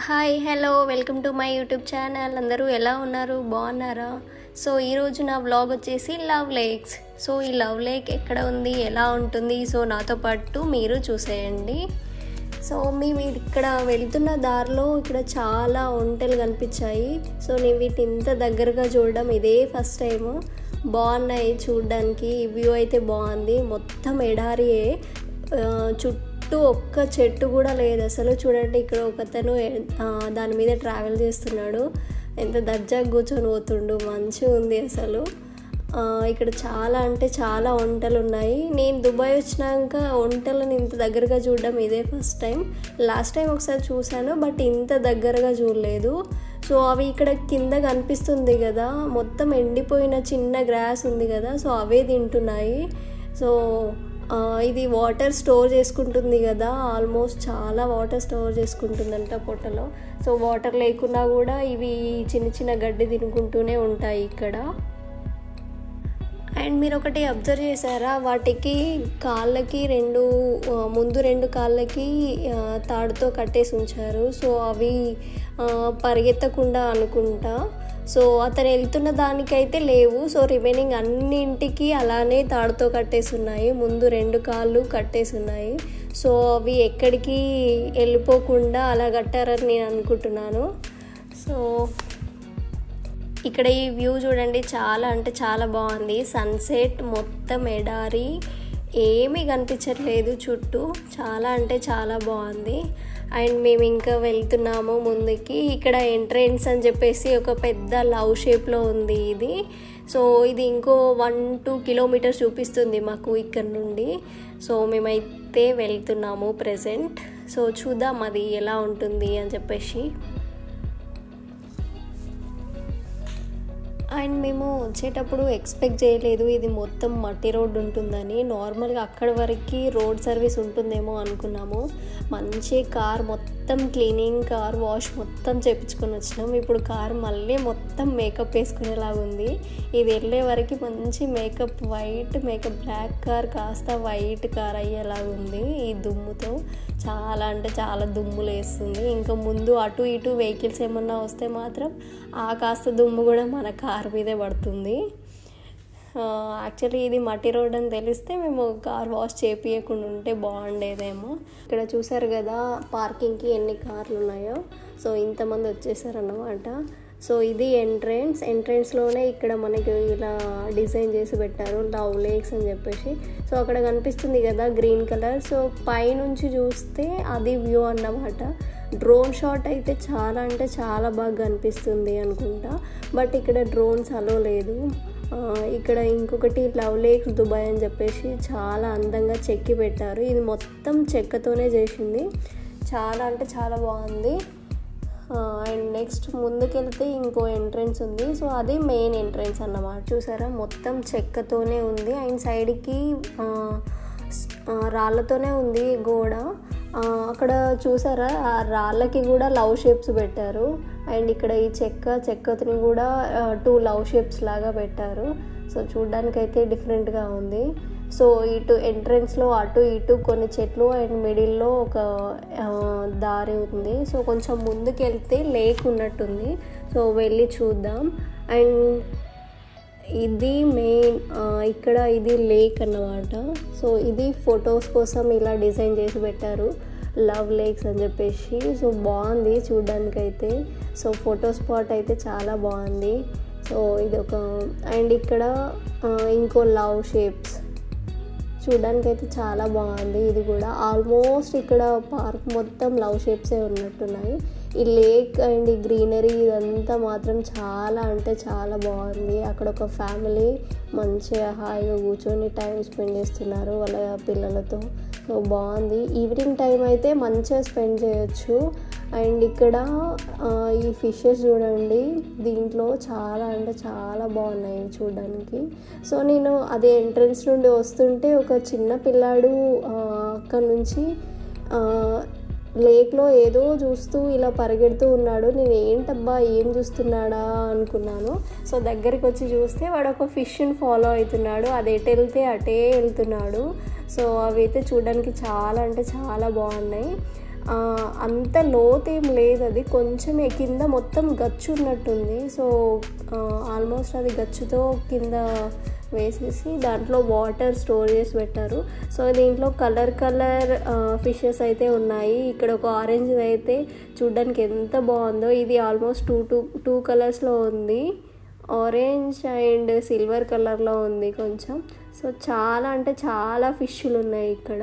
Hi hello welcome to my YouTube channel. అందరూ ఎలా ఉన్నారు, బాగున్నారా? సో ఈరోజు నా వ్లాగ్ వచ్చేసి లవ్ లేక్స్. సో ఈ లవ్ లేక్ ఎక్కడ ఉంది, ఎలా ఉంటుంది, సో నాతో పాటు మీరు చూసేయండి. సో మేము ఇక్కడ వెళ్తున్న దారిలో ఇక్కడ చాలా ఒంటెలు కనిపించాయి. సో నేను వీటిని ఇంత దగ్గరగా చూడడం ఇదే ఫస్ట్ టైము. బాగున్నాయి చూడడానికి, వ్యూ అయితే బాగుంది. మొత్తం ఎడారియే, చుట్టూ ఒక్క చెట్టు కూడా లేదు అసలు. చూడండి, ఇక్కడ ఒకతను దాని మీద ట్రావెల్ చేస్తున్నాడు. ఎంత దర్జాగా కూర్చొని పోతుండు, మంచిగా ఉంది అసలు. ఇక్కడ చాలా అంటే చాలా ఒంటెలు ఉన్నాయి. నేను దుబాయ్ వచ్చినాక ఒంటెలను ఇంత దగ్గరగా చూడడం ఇదే ఫస్ట్ టైం. లాస్ట్ టైం ఒకసారి చూశాను, బట్ ఇంత దగ్గరగా చూడలేదు. సో అవి ఇక్కడ కింద కనిపిస్తుంది కదా, మొత్తం ఎండిపోయిన చిన్న గ్రాస్ ఉంది కదా, సో అవే తింటున్నాయి. సో ఇది వాటర్ స్టోర్ చేసుకుంటుంది కదా, ఆల్మోస్ట్ చాలా వాటర్ స్టోర్ చేసుకుంటుందంట పొట్టలో. సో వాటర్ లేకున్నా కూడా ఇవి చిన్న చిన్న గడ్డి తినుకుంటూనే ఉంటాయి ఇక్కడ. అండ్ మీరు ఒకటి అబ్జర్వ్ చేశారా, వాటికి కాళ్ళకి ముందు రెండు కాళ్ళకి తాడుతో కట్టేసి ఉంచారు. సో అవి పరిగెత్తకుండా అనుకుంటా. సో అతను వెళ్తున్న దానికైతే లేవు. సో రిమైనింగ్ అన్నింటికి అలానే తాడుతో కట్టేసి ఉన్నాయి, ముందు రెండు కాళ్ళు కట్టేసి ఉన్నాయి. సో అవి ఎక్కడికి వెళ్ళిపోకుండా అలా కట్టారని నేను అనుకుంటున్నాను. సో ఇక్కడ ఈ వ్యూ చూడండి, చాలా అంటే చాలా బాగుంది. సన్సెట్, మొత్తం ఎడారి, ఏమీ కనిపించట్లేదు చుట్టూ. చాలా అంటే చాలా బాగుంది. అండ్ మేము ఇంకా వెళ్తున్నాము ముందుకి. ఇక్కడ ఎంట్రెన్స్ అని చెప్పేసి ఒక పెద్ద లవ్ షేప్లో ఉంది ఇది. సో ఇది ఇంకో 1-2 కిలోమీటర్స్ చూపిస్తుంది మాకు ఇక్కడ నుండి. సో మేమైతే వెళ్తున్నాము ప్రెజెంట్. సో చూద్దాం అది ఎలా ఉంటుంది అని చెప్పేసి. అండ్ మేము వచ్చేటప్పుడు ఎక్స్పెక్ట్ చేయలేదు ఇది మొత్తం మట్టి రోడ్ ఉంటుందని. నార్మల్గా అక్కడి వరకు రోడ్ సర్వీస్ ఉంటుందేమో అనుకున్నాము. మంచి కార్ మొత్తం క్లీనింగ్, కార్ వాష్ మొత్తం చేయించుకొని వచ్చినాం. ఇప్పుడు కార్ మళ్ళీ మొత్తం మేకప్ వేసుకునేలాగా ఉంది. ఇది వెళ్ళే వరకు మంచి makeup, white makeup, black car కాస్త వైట్ కార్ అయ్యేలాగా ఉంది. ఈ దుమ్ముతో చాలా అంటే చాలా దుమ్ములు వేస్తుంది. ఇంకా ముందు అటు ఇటు వెహికల్స్ ఏమన్నా వస్తే మాత్రం ఆ కాస్త దుమ్ము కూడా మన కార్ మీదే పడుతుంది. యాక్చువల్లీ ఇది మట్టి రోడ్ అని తెలిస్తే మేము కార్ వాష్ చేయించకుండా ఉంటే బాగుండేదేమో. ఇక్కడ చూసారు కదా పార్కింగ్కి ఎన్ని కార్లు ఉన్నాయో. సో ఇంతమంది వచ్చేసారన్నమాట. సో ఇది ఎంట్రెన్స్లోనే ఇక్కడ మనకి ఇలా డిజైన్ చేసి పెట్టారు, లవ్ లేక్స్ అని చెప్పేసి. సో అక్కడ కనిపిస్తుంది కదా గ్రీన్ కలర్. సో పైనుంచి చూస్తే అది వ్యూ అన్నమాట. డ్రోన్ షాట్ అయితే చాలా అంటే చాలా బాగా కనిపిస్తుంది అనుకుంటా, బట్ ఇక్కడ డ్రోన్స్ అలో లేదు. ఇక్కడ ఇంకొకటి లవ్ లేక్స్ దుబాయ్ అని చెప్పేసి చాలా అందంగా చెక్కి పెట్టారు. ఇది మొత్తం చెక్కతోనే చేసింది, చాలా అంటే చాలా బాగుంది. అండ్ నెక్స్ట్ ముందుకెళ్తే ఇంకో ఎంట్రెన్స్ ఉంది. సో అది మెయిన్ ఎంట్రెన్స్ అన్నమాట. చూసారా, మొత్తం చెక్కతోనే ఉంది. అండ్ సైడ్కి రాళ్ళతోనే ఉంది గోడ. అక్కడ చూసారా, ఆ రాళ్ళకి కూడా లవ్ షేప్స్ పెట్టారు. అండ్ ఇక్కడ ఈ చెక్కని కూడా 2 లవ్ షేప్స్ లాగా పెట్టారు. సో చూడ్డానికైతే డిఫరెంట్గా ఉంది. సో ఇటు ఎంట్రెన్స్లో అటు ఇటు కొన్ని చెట్లు అండ్ మిడిల్లో ఒక దారి ఉంది. సో కొంచెం ముందుకు వెళ్తే లేక్ ఉన్నట్టుంది. సో వెళ్ళి చూద్దాం. అండ్ ఇది మెయిన్, ఇక్కడ ఇది లేక్ అన్నమాట. సో ఇది ఫొటోస్ కోసం ఇలా డిజైన్ చేసి పెట్టారు, లవ్ లేక్స్ అని చెప్పేసి. సో బాగుంది చూడ్డానికైతే. సో ఫోటో స్పాట్ అయితే చాలా బాగుంది. సో ఇది ఒక, అండ్ ఇక్కడ ఇంకో లవ్ షేప్స్ చూడ్డానికైతే చాలా బాగుంది. ఇది కూడా ఆల్మోస్ట్ ఇక్కడ పార్క్ మొత్తం లవ్ షేప్సే ఉన్నట్టున్నాయి. ఈ లేక్ అండ్ ఈ గ్రీనరీ ఇదంతా మాత్రం చాలా అంటే చాలా బాగుంది. అక్కడ ఒక ఫ్యామిలీ మంచిగా హాయిగా కూర్చొని టైం స్పెండ్ చేస్తున్నారు వాళ్ళ పిల్లలతో. సో బాగుంది. ఈవినింగ్ టైం అయితే మంచిగా స్పెండ్ చేయొచ్చు. అండ్ ఇక్కడ ఈ ఫిషెస్ చూడండి, దీంట్లో చాలా అంటే చాలా బాగున్నాయి చూడడానికి. సో నేను అదే ఎంట్రన్స్ నుండి వస్తుంటే ఒక చిన్న పిల్లాడు అక్కడ నుంచి లేక్లో ఏదో చూస్తూ ఇలా పరిగెడుతూ ఉన్నాడు. నేను ఏంటబ్బా ఏం చూస్తున్నాడా అనుకున్నాను. సో దగ్గరికి వచ్చి చూస్తే వాడు ఒక ఫిష్ని ఫాలో అవుతున్నాడు, అది ఎటు వెళ్తే అటే వెళ్తున్నాడు. సో అవి అయితే చూడడానికి చాలా అంటే చాలా బాగున్నాయి. అంత లోతు ఏం లేదు, అది కొంచెం కింద మొత్తం గచ్చు ఉన్నట్టుంది. సో ఆల్మోస్ట్ అది గచ్చుతో కింద వేసేసి దాంట్లో వాటర్ స్టోర్ చేసి పెట్టారు. సో దీంట్లో కలర్ ఫిషెస్ అయితే ఉన్నాయి. ఇక్కడ ఒక ఆరెంజ్ అయితే చూడ్డానికి ఎంత బాగుందో. ఇది ఆల్మోస్ట్ టూ కలర్స్లో ఉంది, ఆరెంజ్ అండ్ సిల్వర్ కలర్లో ఉంది కొంచెం. సో చాలా అంటే చాలా ఫిష్లు ఉన్నాయి ఇక్కడ.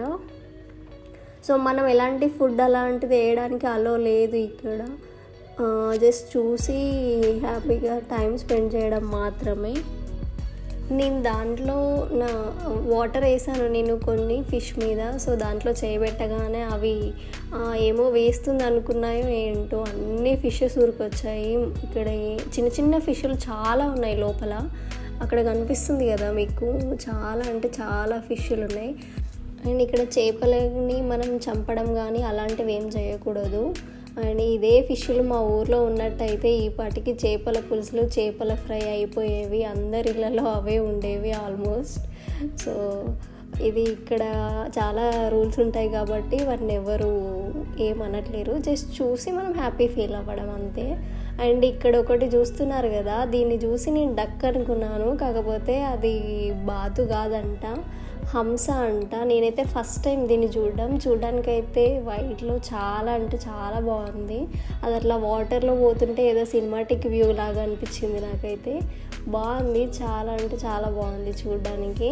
సో మనం ఎలాంటి ఫుడ్ అలాంటిది వేయడానికి అలో లేదు ఇక్కడ, జస్ట్ చూసి హ్యాపీగా టైం స్పెండ్ చేయడం మాత్రమే. నేను దాంట్లో నా వాటర్ వేసాను నేను కొన్ని ఫిష్ మీద. సో దాంట్లో చేయబెట్టగానే అవి ఏమో వేస్తుంది అనుకున్నాయో ఏంటో అన్ని ఫిషెస్ ఊరికొచ్చాయి. ఇక్కడ చిన్న చిన్న ఫిష్లు చాలా ఉన్నాయి లోపల, అక్కడ కనిపిస్తుంది కదా మీకు, చాలా అంటే చాలా ఫిష్లు ఉన్నాయి. అండ్ ఇక్కడ చేపలని మనం చంపడం కానీ అలాంటివి ఏం చేయకూడదు. అండ్ ఇదే ఫిష్లు మా ఊర్లో ఉన్నట్టయితే ఈ పాటికి చేపల పులుసులు, చేపల ఫ్రై అయిపోయేవి, అందరి ఇళ్ళలో అవే ఉండేవి ఆల్మోస్ట్. సో ఇది ఇక్కడ చాలా రూల్స్ ఉంటాయి కాబట్టి వాటిని ఎవరు ఏమనట్లేరు, జస్ట్ చూసి మనం హ్యాపీ ఫీల్ అవ్వడం అంతే. అండ్ ఇక్కడ ఒకటి చూస్తున్నారు కదా, దీన్ని చూసి నేను డక్ అనుకున్నాను, కాకపోతే అది బాతు కాదంట, హంస అంట. నేనైతే ఫస్ట్ టైం దీన్ని చూడడానికైతే వైట్లో చాలా అంటే చాలా బాగుంది. అది అట్లా వాటర్లో పోతుంటే ఏదో సినిమాటిక్ వ్యూ లాగా అనిపించింది నాకైతే. బాగుంది, చాలా అంటే చాలా బాగుంది చూడడానికి.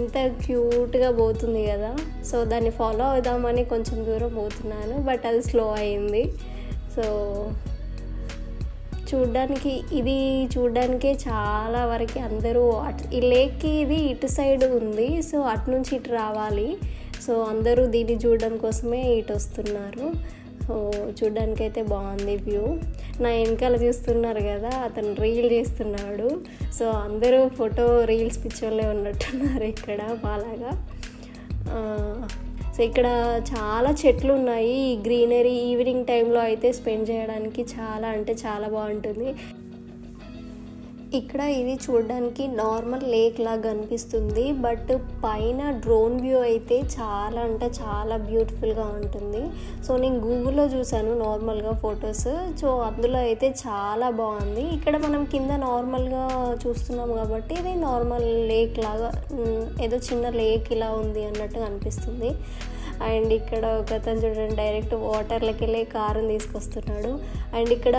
ఇంత క్యూట్గా పోతుంది కదా. సో దాన్ని ఫాలో అవుదామని కొంచెం దూరం పోతున్నాను, బట్ అది స్లో అయింది. సో చూడ్డానికే చాలా వరకు అందరూ ఈ లేక్కి ఇది ఇటు సైడ్ ఉంది, సో అటు నుంచి ఇటు రావాలి. సో అందరూ దీన్ని చూడడం కోసమే ఇటు వస్తున్నారు. సో చూడ్డానికైతే బాగుంది వ్యూ. నా వెనకాల చూస్తున్నారు కదా, అతను రీల్ చేస్తున్నాడు. సో అందరూ రీల్స్ పిక్చర్లే ఉన్నట్టున్నారు ఇక్కడ బాలాగా. సో ఇక్కడ చాలా చెట్లు ఉన్నాయి. ఈ గ్రీనరీ ఈవినింగ్ టైంలో అయితే స్పెండ్ చేయడానికి చాలా అంటే చాలా బాగుంటుంది. ఇక్కడ ఇది చూడడానికి నార్మల్ లేక్ లాగా అనిపిస్తుంది, బట్ పైన డ్రోన్ వ్యూ అయితే చాలా అంటే చాలా బ్యూటిఫుల్గా ఉంటుంది. సో నేను గూగుల్లో చూసాను నార్మల్గా ఫొటోస్, సో అందులో అయితే చాలా బాగుంది. ఇక్కడ మనం కింద నార్మల్గా చూస్తున్నాం కాబట్టి ఇది నార్మల్ లేక్ లాగా, ఏదో చిన్న లేక్ ఇలా ఉంది అన్నట్టుగా అనిపిస్తుంది. అండ్ ఇక్కడ ఒక అతను చూడండి డైరెక్ట్ వాటర్లోకి వెళ్ళి కారుని తీసుకొస్తున్నాడు. అండ్ ఇక్కడ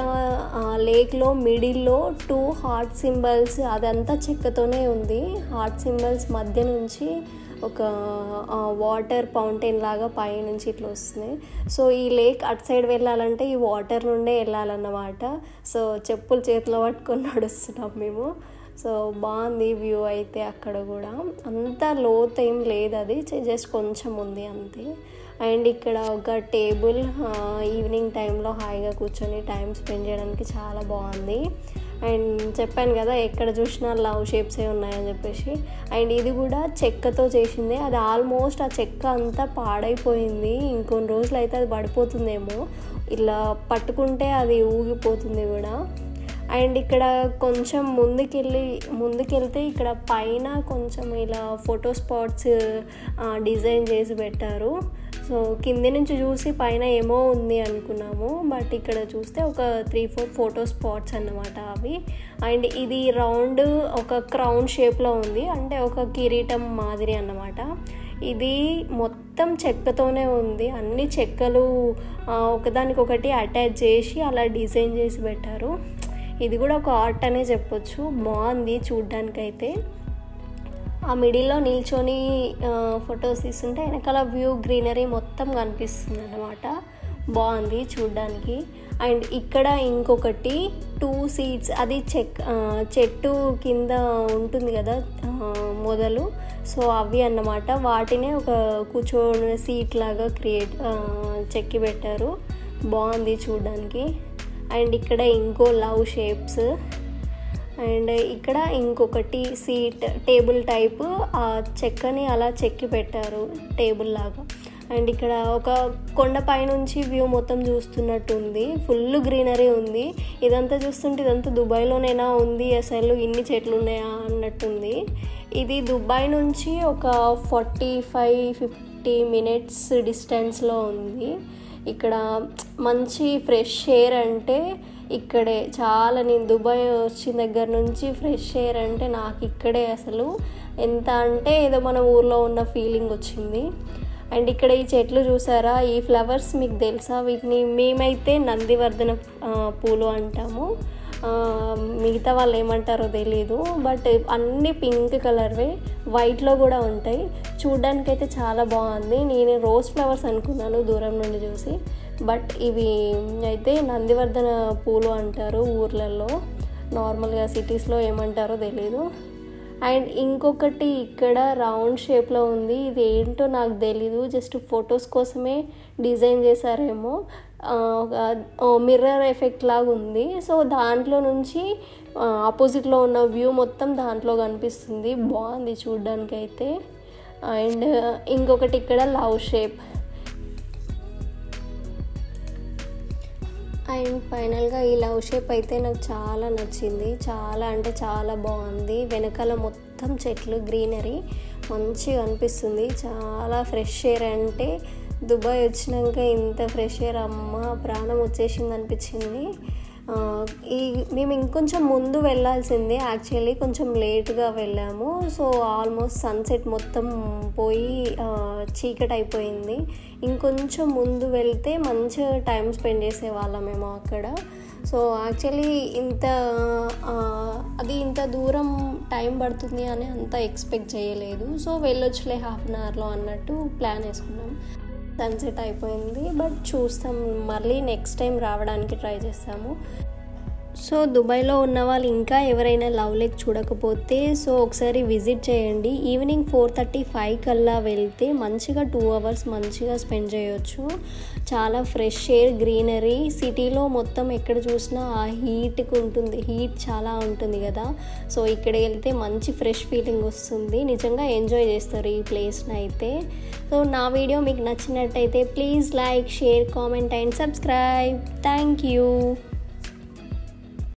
లేక్లో మిడిల్లో 2 హార్ట్ సింబల్స్, అదంతా చెక్కతోనే ఉంది. హార్ట్ సింబల్స్ మధ్య నుంచి ఒక వాటర్ ఫౌంటైన్ లాగా పైనుంచి ఇట్లా వస్తుంది. సో ఈ లేక్ అటు సైడ్ వెళ్ళాలంటే ఈ వాటర్ నుండే వెళ్ళాలన్నమాట. సో చెప్పులు చేతిలో పట్టుకొని నడుస్తున్నాం మేము. సో బాగుంది వ్యూ అయితే. అక్కడ కూడా అంత లోతు ఏం లేదు, అది జస్ట్ కొంచెం ఉంది అంతే. అండ్ ఇక్కడ ఒక టేబుల్, ఈవినింగ్ టైంలో హాయిగా కూర్చొని టైం స్పెండ్ చేయడానికి చాలా బాగుంది. అండ్ చెప్పాను కదా ఎక్కడ చూసినా లవ్ షేప్సే ఉన్నాయని చెప్పేసి. అండ్ ఇది కూడా చెక్కతో చేసిందే, అది ఆల్మోస్ట్ ఆ చెక్క అంతా పాడైపోయింది. ఇంకొన్ని రోజులు అయితే అది పడిపోతుందేమో, ఇలా పట్టుకుంటే అది ఊగిపోతుంది కూడా. అండ్ ఇక్కడ కొంచెం ముందుకెళ్తే ఇక్కడ పైన కొంచెం ఇలా ఫోటో స్పాట్స్ డిజైన్ చేసి పెట్టారు. సో కింది నుంచి చూసి పైన ఏమో ఉంది అనుకున్నాము, బట్ ఇక్కడ చూస్తే ఒక 3-4 ఫోటో స్పాట్స్ అన్నమాట అవి. అండ్ ఇది రౌండ్ ఒక క్రౌన్ షేప్లో ఉంది, అంటే ఒక కిరీటం మాదిరి అన్నమాట. ఇది మొత్తం చెక్కతోనే ఉంది, అన్ని చెక్కలు ఒకదానికొకటి అటాచ్ చేసి అలా డిజైన్ చేసి పెట్టారు. ఇది కూడా ఒక ఆర్ట్ అనే చెప్పొచ్చు. బాగుంది చూడ్డానికైతే. ఆ మిడిల్లో నిల్చొని ఫొటోస్ తీస్తుంటే వెనకాల వ్యూ గ్రీనరీ మొత్తం కనిపిస్తుంది అన్నమాట. బాగుంది చూడ్డానికి. అండ్ ఇక్కడ ఇంకొకటి 2 సీట్స్, అది చెట్టు కింద ఉంటుంది కదా మొదలు, సో అవి అన్నమాట. వాటినే ఒక కూర్చోని సీట్ లాగా చెక్కి పెట్టారు. బాగుంది చూడ్డానికి. అండ్ ఇక్కడ ఇంకో లవ్ షేప్స్, అండ్ ఇక్కడ ఇంకొకటి టేబుల్ టైపు ఆ చెక్కని అలా చెక్కి పెట్టారు టేబుల్ లాగా. అండ్ ఇక్కడ ఒక కొండపై నుంచి వ్యూ మొత్తం చూస్తున్నట్టు ఉంది, ఫుల్ గ్రీనరీ ఉంది. ఇదంతా చూస్తుంటే ఇదంతా దుబాయ్లోనైనా ఉంది, అసలు ఇన్ని చెట్లు ఉన్నాయా అన్నట్టుంది. ఇది దుబాయ్ నుంచి ఒక 45-50 50 minutes డిస్టెన్స్లో ఉంది. ఇక్కడ మంచి ఫ్రెష్ ఎయిర్ అంటే ఇక్కడే చాలా, నేను దుబాయ్ వచ్చిన దగ్గర నుంచి ఫ్రెష్ ఎయిర్ అంటే నాకు ఇక్కడే అసలు ఎంత అంటే ఏదో మన ఊర్లో ఉన్న ఫీలింగ్ వచ్చింది. అండ్ ఇక్కడ ఈ చెట్లు చూసారా, ఈ ఫ్లవర్స్ మీకు తెలుసా? వీటిని మేమైతే నందివర్ధన పూలు అంటాము, మిగతా వాళ్ళు ఏమంటారో తెలీదు. బట్ అన్నీ పింక్ కలర్వే, వైట్లో కూడా ఉంటాయి. చూడ్డానికి అయితే చాలా బాగుంది. నేను రోజ్ ఫ్లవర్స్ అనుకున్నాను దూరం నుండి చూసి, బట్ ఇవి అయితే నందివర్ధన పూలు అంటారు ఊర్లలో, నార్మల్గా సిటీస్లో ఏమంటారో తెలీదు. అండ్ ఇంకొకటి ఇక్కడ రౌండ్ షేప్లో ఉంది, ఇది ఏంటో నాకు తెలీదు, జస్ట్ ఫొటోస్ కోసమే డిజైన్ చేశారేమో, మిర్రర్ ఎఫెక్ట్ లాగా ఉంది. సో దాంట్లో నుంచి ఆపోజిట్లో ఉన్న వ్యూ మొత్తం దాంట్లో కనిపిస్తుంది, బాగుంది చూడ్డానికి అయితే. అండ్ ఇంకొకటి ఇక్కడ లవ్ షేప్. అండ్ ఫైనల్గా ఈ లవ్ షేప్ అయితే నాకు చాలా నచ్చింది, చాలా అంటే చాలా బాగుంది. వెనకాల మొత్తం చెట్లు, గ్రీనరీ మంచిగా అనిపిస్తుంది, చాలా ఫ్రెష్ ఎయిర్. అంటే దుబాయ్ వచ్చినాక ఇంత ఫ్రెష్ ఎయిర్ అమ్మ ప్రాణం వచ్చేసింది అనిపించింది. మేము ఇంకొంచెం ముందు వెళ్ళాల్సిందే, యాక్చువల్లీ కొంచెం లేట్గా వెళ్ళాము. సో ఆల్మోస్ట్ సన్సెట్ మొత్తం పోయి చీకటి అయిపోయింది. ఇంకొంచెం ముందు వెళ్తే మంచిగా టైం స్పెండ్ చేసేవాళ్ళమేమో అక్కడ. సో యాక్చువల్లీ ఇంత దూరం టైం పడుతుంది అని అంత ఎక్స్పెక్ట్ చేయలేదు. సో వెళ్ళొచ్చులే హాఫ్ అన్ అవర్లో అన్నట్టు ప్లాన్ వేసుకున్నాం. సన్సెట్ అయిపోయింది, బట్ చూస్తాం, మళ్ళీ నెక్స్ట్ టైం రావడానికి ట్రై చేస్తాము. సో దుబాయ్లో ఉన్న వాళ్ళు ఇంకా ఎవరైనా లవ్ లేక్ చూడకపోతే సో ఒకసారి విజిట్ చేయండి. ఈవినింగ్ 4:35 కల్లా వెళ్తే మంచిగా 2 hours మంచిగా స్పెండ్ చేయొచ్చు. చాలా ఫ్రెష్ ఎయిర్, గ్రీనరీ, సిటీలో మొత్తం ఎక్కడ చూసినా ఆ హీట్ చాలా ఉంటుంది కదా. సో ఇక్కడికి వెళ్తే మంచి ఫ్రెష్ ఫీలింగ్ వస్తుంది, నిజంగా ఎంజాయ్ చేస్తారు ఈ ప్లేస్ని అయితే. సో నా వీడియో మీకు నచ్చినట్టయితే please like, share, comment and subscribe. Thank you.